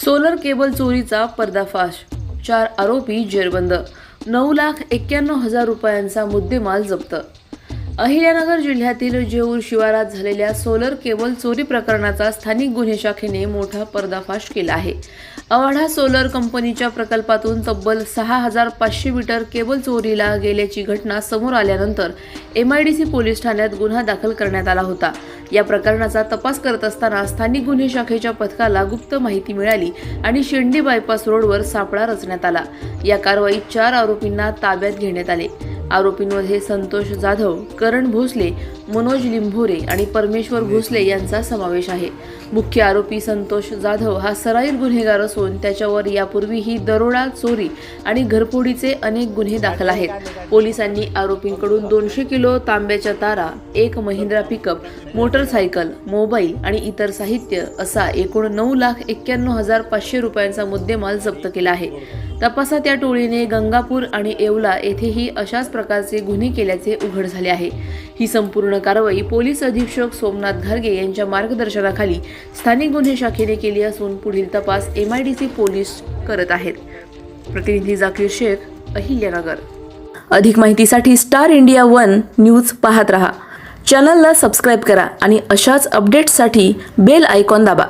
Solar cable चोरीचा पर्दाफाश, 4 आरोपी जेरबंद, 9,91,000 रुपयांचा मुद्देमाल जप्त। अहिल्यानगर जिल्ह्यातील जेऊर शिवारात झालेल्या सोलर केबल चोरी प्रकरणाचा स्थानिक गुन्हे शाखेने मोठा पर्दाफाश केला आहे। अवाढा सोलर कंपनीच्या प्रकल्पातून तब्बल 6,500 मीटर केबल चोरीला गेल्याची घटना समोर आल्यानंतर MIDC पोलीस ठाण्यात गुन्हा दाखल करण्यात आला होता। या प्रकरणाचा तपास करत असताना स्थानिक गुन्हे शाखेच्या पथकाला गुप्त माहिती मिळाली आणि शेंडी बायपास रोडवर सापळा रचण्यात आला। या कारवाईत 4 आरोपींना ताब्यात घेण्यात आले। आरोपींमध्ये संतोष जाधव, करण भोसले, मनोज लिंभोरे आणि परमेश्वर भोसले यांचा समावेश आहे। मुख्य आरोपी संतोष जाधव हा सराईत गुन्हेगार असून त्याच्यावर यापूर्वीही दरोडा, चोरी आणि घरफोडीचे अनेक गुन्हे दाखल आहेत। पोलिसांनी आरोपींकडून 200 किलो तांब्याच्या तारा, 1 महिंद्रा पिकअप, मोटरसायकल, मोबाईल आणि इतर साहित्य असा एकूण 9,91,500 रुपयांचा मुद्देमाल जप्त केला आहे। तपासात या टोळीने गंगापूर आणि येवला येथेही अशाच प्रकारचे गुन्हे केल्याचे उघड झाले आहे। ही संपूर्ण कारवाई पोलीस अधीक्षक सोमनाथ घारगे यांच्या मार्गदर्शनाखाली स्थानिक गुन्हे शाखेने केली असून पुढील तपास MIDC पोलीस करत आहेत। प्रतिनिधी जाकीर शेख, अहिल्यानगर। अधिक माहितीसाठी स्टार इंडिया 1 न्यूज पाहत रहा। चॅनलला सबस्क्राइब करा आणि अशाच अपडेट्ससाठी बेल आयकॉन दाबा।